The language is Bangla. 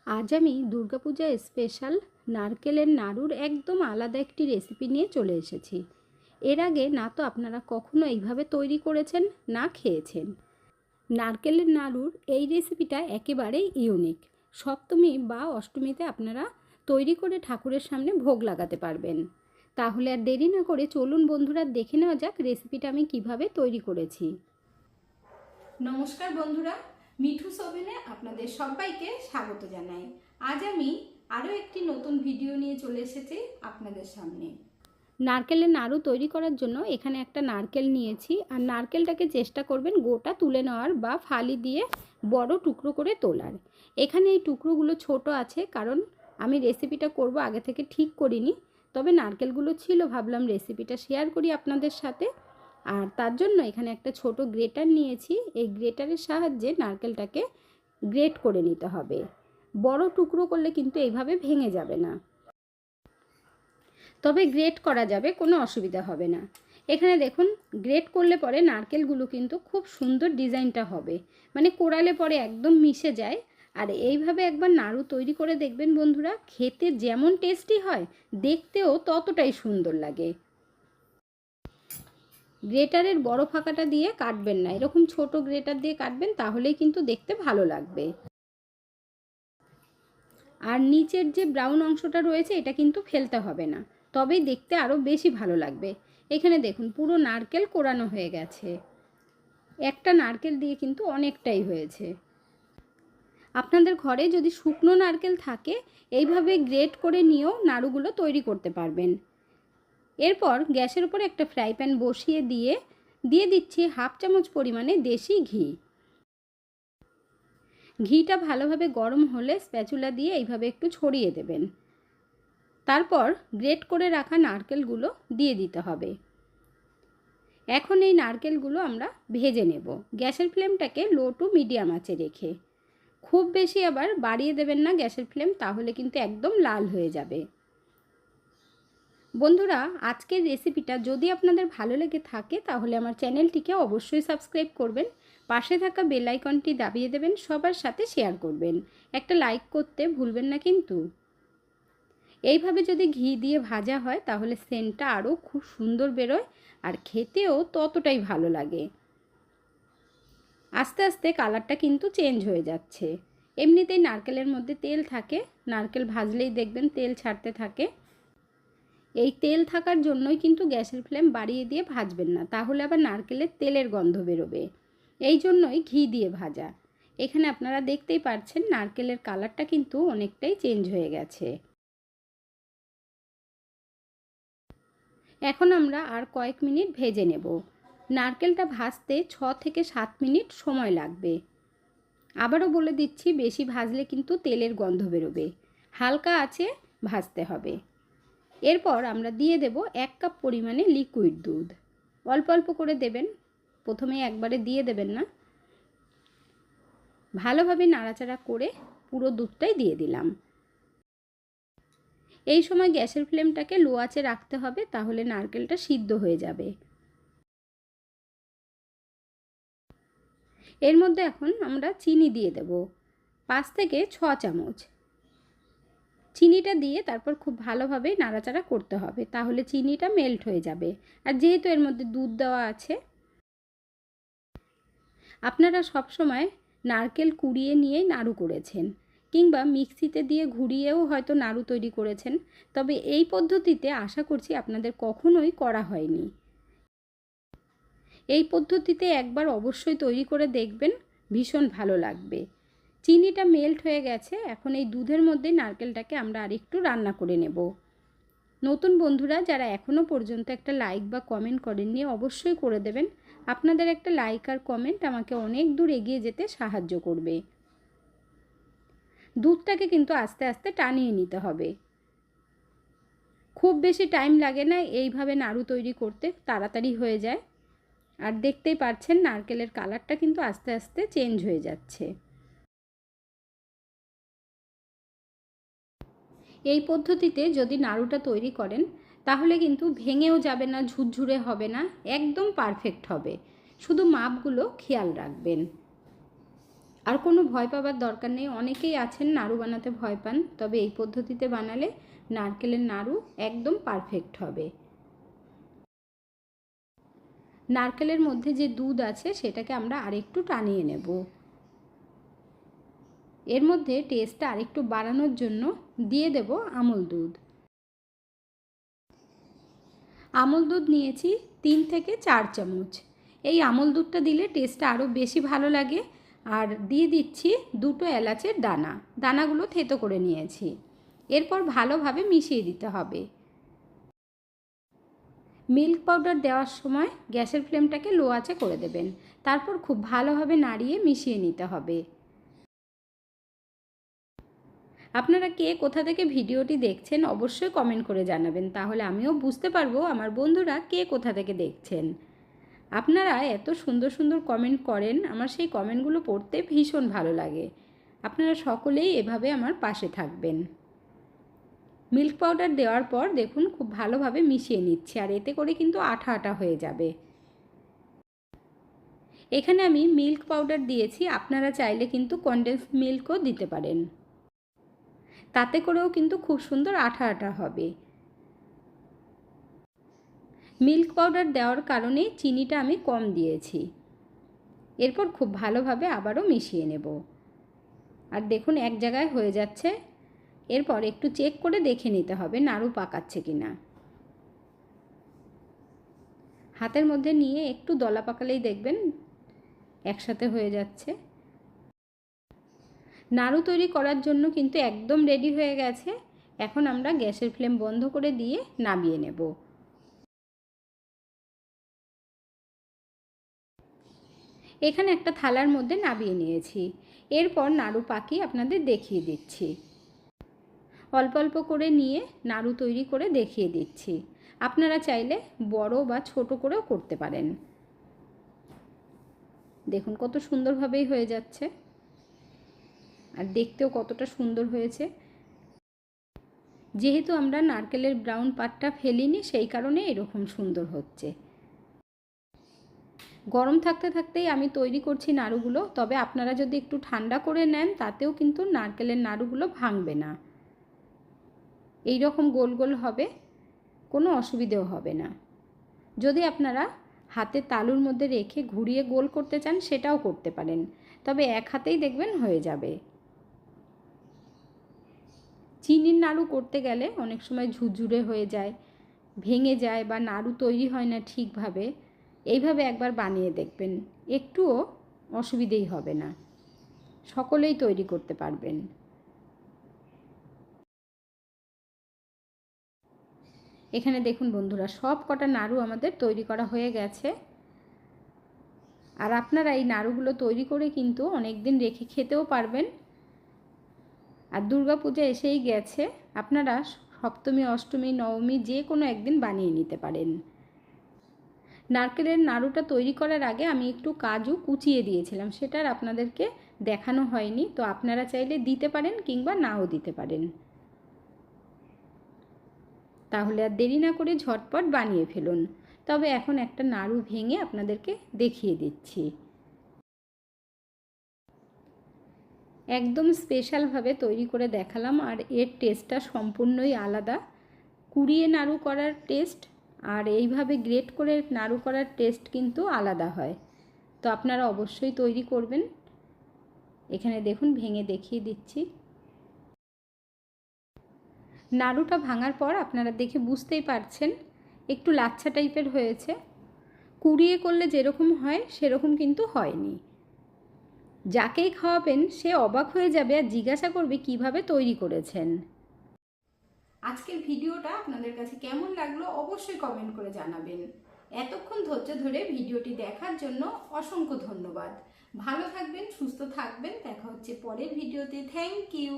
আজ আমি দুর্গাপূজা স্পেশাল নারকেলের নাড়ুর একদম আলাদা একটি রেসিপি নিয়ে চলে এসেছি। এর আগে না তো আপনারা কখনো এইভাবে তৈরি করেছেন, না খেয়েছেন। নারকেলের নাড়ুর এই রেসিপিটা একেবারেই ইউনিক। সপ্তমী বা অষ্টমীতে আপনারা তৈরি করে ঠাকুরের সামনে ভোগ লাগাতে পারবেন। তাহলে আর দেরি না করে চলুন বন্ধুরা, দেখে নেওয়া যাক রেসিপিটা আমি কিভাবে তৈরি করেছি। নমস্কার বন্ধুরা, মিঠুস ওভেনে আপনাদের সবাইকে স্বাগত জানাই। আজ আমি আরও একটি নতুন ভিডিও নিয়ে চলে এসেছি আপনাদের সামনে। নারকেলের নাড়ু তৈরি করার জন্য এখানে একটা নারকেল নিয়েছি, আর নারকেলটাকে চেষ্টা করবেন গোটা তুলে নেওয়ার বা ফালি দিয়ে বড় টুকরো করে তোলার। এখানে এই টুকরোগুলো ছোট আছে, কারণ আমি রেসিপিটা করব আগে থেকে ঠিক করিনি, তবে নারকেলগুলো ছিল, ভাবলাম রেসিপিটা শেয়ার করি আপনাদের সাথে। আর তার জন্য এখানে একটা ছোট গ্রেটার নিয়েছি। এই গ্রেটারের সাহায্যে নারকেলটাকে গ্রেট করে নিতে হবে। বড় টুকরো করলে কিন্তু এইভাবে ভেঙে যাবে না, তবে গ্রেট করা যাবে, কোনো অসুবিধা হবে না। এখানে দেখুন, গ্রেট করলে পরে নারকেলগুলো কিন্তু খুব সুন্দর ডিজাইনটা হবে, মানে কোড়ালে পরে একদম মিশে যায়। আর এইভাবে একবার নাড়ু তৈরি করে দেখবেন বন্ধুরা, খেতে যেমন টেস্টি হয়, দেখতেও ততটাই সুন্দর লাগে। গ্রেটারের বড় ফাঁকাটা দিয়ে কাটবেন না, এরকম ছোট গ্রেটার দিয়ে কাটবেন, তাহলেই কিন্তু দেখতে ভালো লাগবে। আর নিচের যে ব্রাউন অংশটা রয়েছে এটা কিন্তু ফেলতে হবে না, তবেই দেখতে আরও বেশি ভালো লাগবে। এখানে দেখুন পুরো নারকেল কোড়ানো হয়ে গেছে। একটা নারকেল দিয়ে কিন্তু অনেকটাই হয়েছে। আপনাদের ঘরে যদি শুকনো নারকেল থাকে, এইভাবে গ্রেট করে নিয়েও নাড়ুগুলো তৈরি করতে পারবেন। এরপর গ্যাসের উপর একটা ফ্রাই প্যান বসিয়ে দিয়ে দিচ্ছি হাফ চামচ পরিমাণে দেশি ঘি। ঘিটা ভালোভাবে গরম হলে স্প্যাচুলা দিয়ে এইভাবে একটু ছড়িয়ে দেবেন। তারপর গ্রেট করে রাখা নারকেলগুলো দিয়ে দিতে হবে। এখন এই নারকেলগুলো আমরা ভেজে নেব, গ্যাসের ফ্লেমটাকে লো টু মিডিয়াম আঁচে রেখে। খুব বেশি আবার বাড়িয়ে দেবেন না গ্যাসের ফ্লেম, তাহলে কিন্তু একদম লাল হয়ে যাবে। বন্ধুরা, আজকের রেসিপিটা যদি আপনাদের ভালো লেগে থাকে তাহলে আমার চ্যানেলটিকে অবশ্যই সাবস্ক্রাইব করবেন, পাশে থাকা বেল আইকনটি দাবিয়ে দেবেন, সবার সাথে শেয়ার করবেন, একটা লাইক করতে ভুলবেন না কিন্তু। এইভাবে যদি ঘি দিয়ে ভাজা হয় তাহলে সেন্টটা আরও খুব সুন্দর বেরোয়, আর খেতেও ততটাই ভালো লাগে। আস্তে আস্তে কালারটা কিন্তু চেঞ্জ হয়ে যাচ্ছে। এমনিতেই নারকেলের মধ্যে তেল থাকে, নারকেল ভাজলেই দেখবেন তেল ছাড়তে থাকে। এই তেল থাকার জন্যই কিন্তু গ্যাসের ফ্লেম বাড়িয়ে দিয়ে ভাজবেন না, তাহলে আবার নারকেলের তেলের গন্ধ বেরোবে। এই জন্যই ঘি দিয়ে ভাজা। এখানে আপনারা দেখতেই পাচ্ছেন নারকেলের কালারটা কিন্তু অনেকটাই চেঞ্জ হয়ে গেছে। এখন আমরা আর কয়েক মিনিট ভেজে নেব। নারকেলটা ভাজতে 6 থেকে 7 মিনিট সময় লাগবে। আবারও বলে দিচ্ছি, বেশি ভাজলে কিন্তু তেলের গন্ধ বেরোবে, হালকা আঁচে ভাজতে হবে। এরপর আমরা দিয়ে দেব 1 কাপ পরিমাণে লিকুইড দুধ। অল্প অল্প করে দেবেন, প্রথমে একবারে দিয়ে দেবেন না। ভালোভাবে নাড়াচাড়া করে পুরো দুধটাই দিয়ে দিলাম। এই সময় গ্যাসের ফ্লেমটাকে লো আঁচে রাখতে হবে, তাহলে নারকেলটা সিদ্ধ হয়ে যাবে। এর মধ্যে এখন আমরা চিনি দিয়ে দেব 5 থেকে 6 চামচ। চিনিটা দিয়ে তারপর খুব ভালোভাবে নাড়াচাড়া করতে হবে, তাহলে চিনিটা মেল্ট হয়ে যাবে। আর যেহেতু এর মধ্যে দুধ দেওয়া আছে, আপনারা সবসময় নারকেল কুড়িয়ে নিয়েই নাড়ু করেছেন, কিংবা মিক্সিতে দিয়ে ঘুরিয়েও হয়তো নাড়ু তৈরি করেছেন, তবে এই পদ্ধতিতে আশা করছি আপনাদের কখনোই করা হয়নি। এই পদ্ধতিতে একবার অবশ্যই তৈরি করে দেখবেন, ভীষণ ভালো লাগবে। চিনিটা মেল্ট হয়ে গেছে, এখন এই দুধের মধ্যে নারকেলটাকে আমরা আরেকটু রান্না করে নেব। নতুন বন্ধুরা যারা এখনও পর্যন্ত একটা লাইক বা কমেন্ট করেননি, অবশ্যই করে দেবেন। আপনাদের একটা লাইক আর কমেন্ট আমাকে অনেক দূর এগিয়ে যেতে সাহায্য করবে। দুধটাকে কিন্তু আস্তে আস্তে টানিয়ে নিতে হবে, খুব বেশি টাইম লাগে না এইভাবে নাড়ু তৈরি করতে, তাড়াতাড়ি হয়ে যায়। আর দেখতেই পাচ্ছেন নারকেলের কালারটা কিন্তু আস্তে আস্তে চেঞ্জ হয়ে যাচ্ছে। এই পদ্ধতিতে যদি নাড়ুটা তৈরি করেন তাহলে কিন্তু ভেঙেও যাবে না, ঝুরঝুরে হবে না, একদম পারফেক্ট হবে। শুধু মাপগুলো খেয়াল রাখবেন। আর কোনো ভয় পাবার দরকার নেই। অনেকেই আছেন নাড়ু বানাতে ভয় পান, তবে এই পদ্ধতিতে বানালে নারকেলের নাড়ু একদম পারফেক্ট হবে। নারকেলের মধ্যে যে দুধ আছে সেটাকে আমরা আরেকটু টানিয়ে নেব। এর মধ্যে টেস্টটা আরেকটু বাড়ানোর জন্য দিয়ে দেব আমুল দুধ। আমুল দুধ নিয়েছি 3 থেকে 4 চামচ। এই আমুল দুধটা দিলে টেস্টটা আরও বেশি ভালো লাগে। আর দিয়ে দিচ্ছি 2টো এলাচের দানা, দানাগুলো থেতো করে নিয়েছি। এরপর ভালোভাবে মিশিয়ে দিতে হবে। মিল্ক পাউডার দেওয়ার সময় গ্যাসের ফ্লেমটাকে লো আঁচে করে দেবেন। তারপর খুব ভালোভাবে নাড়িয়ে মিশিয়ে নিতে হবে। আপনারা কে কোথা থেকে ভিডিওটি দেখছেন অবশ্যই কমেন্ট করে জানাবেন, তাহলে আমিও বুঝতে পারবো আমার বন্ধুরা কে কোথা থেকে দেখছেন। আপনারা এত সুন্দর সুন্দর কমেন্ট করেন, আমার সেই কমেন্টগুলো পড়তে ভীষণ ভালো লাগে। আপনারা সকলেই এভাবে আমার পাশে থাকবেন। মিল্ক পাউডার দেওয়ার পর দেখুন খুব ভালোভাবে মিশিয়ে নিচ্ছি, আর এতে করে কিন্তু আঠা আঠা হয়ে যাবে। এখানে আমি মিল্ক পাউডার দিয়েছি, আপনারা চাইলে কিন্তু কনডেন্স মিল্কও দিতে পারেন, তাতে করেও কিন্তু খুব সুন্দর আঠা আঠা হবে। মিল্ক পাউডার দেওয়ার কারণে চিনিটা আমি কম দিয়েছি। এরপর খুব ভালোভাবে আবারও মিশিয়ে নেব। আর দেখুন এক জায়গায় হয়ে যাচ্ছে। এরপর একটু চেক করে দেখে নিতে হবে নাড়ু পাকাচ্ছে কিনা। হাতের মধ্যে নিয়ে একটু দলা পাকালেই দেখবেন একসাথে হয়ে যাচ্ছে। নাড়ু তৈরি করার জন্য কিন্তু একদম রেডি হয়ে গেছে। এখন আমরা গ্যাসের ফ্লেম বন্ধ করে দিয়ে নামিয়ে নেব। এখানে একটা থালার মধ্যে নামিয়ে নিয়েছি। এরপর নাড়ু পাকি আপনাদের দেখিয়ে দিচ্ছি। অল্প অল্প করে নিয়ে নাড়ু তৈরি করে দেখিয়ে দিচ্ছি। আপনারা চাইলে বড় বা ছোট করেও করতে পারেন। দেখুন কত সুন্দরভাবেই হয়ে যাচ্ছে, আর দেখতেও কতটা সুন্দর হয়েছে। যেহেতু আমরা নারকেলের ব্রাউন পার্টটা ফেলিনি, সেই কারণে এরকম সুন্দর হচ্ছে। গরম থাকতে থাকতেই আমি তৈরি করছি নাড়ুগুলো, তবে আপনারা যদি একটু ঠান্ডা করে নেন তাতেও কিন্তু নারকেলের নাড়ুগুলো ভাঙবে না। এই রকম গোল গোল হবে, কোনো অসুবিধেও হবে না। যদি আপনারা হাতে তালুর মধ্যে রেখে ঘুরিয়ে গোল করতে চান সেটাও করতে পারেন, তবে এক হাতেই দেখবেন হয়ে যাবে। চিনির নাড়ু করতে গেলে অনেক সময় ঝুরঝুরে হয়ে যায়, ভেঙে যায়, বা নাড়ু তৈরি হয় না ঠিকভাবে। এইভাবে একবার বানিয়ে দেখবেন, একটুও অসুবিধেই হবে না, সকলেই তৈরি করতে পারবেন। এখানে দেখুন বন্ধুরা, সব কটা নাড়ু আমাদের তৈরি করা হয়ে গেছে। আর আপনারা এই নাড়ুগুলো তৈরি করে কিন্তু অনেক দিন রেখে খেতেও পারবেন। আর দুর্গাপূজা এসেই গেছে, আপনারা সপ্তমী, অষ্টমী, নবমী যে কোনো একদিন বানিয়ে নিতে পারেন। নারকেলের নাড়ুটা তৈরি করার আগে আমি একটু কাজু কুচিয়ে দিয়েছিলাম, সেটার আপনাদেরকে দেখানো হয়নি, তো আপনারা চাইলে দিতে পারেন কিংবা নাও দিতে পারেন। তাহলে আর দেরি না করে ঝটপট বানিয়ে ফেলুন। তবে এখন একটা নাড়ু ভেঙে আপনাদেরকে দেখিয়ে দিচ্ছি। একদম স্পেশালভাবে তৈরি করে দেখালাম, আর এর টেস্টটা সম্পূর্ণই আলাদা। কুড়িয়ে নাড়ু করার টেস্ট আর এইভাবে গ্রেট করে নাড়ু করার টেস্ট কিন্তু আলাদা হয়। তো আপনারা অবশ্যই তৈরি করবেন। এখানে দেখুন ভেঙে দেখিয়ে দিচ্ছি। নাড়ুটা ভাঙার পর আপনারা দেখে বুঝতেই পারছেন একটু লাচ্ছা টাইপের হয়েছে। কুড়িয়ে করলে যেরকম হয় সেরকম কিন্তু হয়নি। যাকেই খাওয়াবেন সে অবাক হয়ে যাবে আর জিজ্ঞাসা করবে কিভাবে তৈরি করেছেন। আজকের ভিডিওটা আপনাদের কাছে কেমন লাগলো অবশ্যই কমেন্ট করে জানাবেন। এতক্ষণ ধৈর্য ধরে ভিডিওটি দেখার জন্য অসংখ্য ধন্যবাদ। ভালো থাকবেন, সুস্থ থাকবেন। দেখা হচ্ছে পরের ভিডিওতে। Thank you.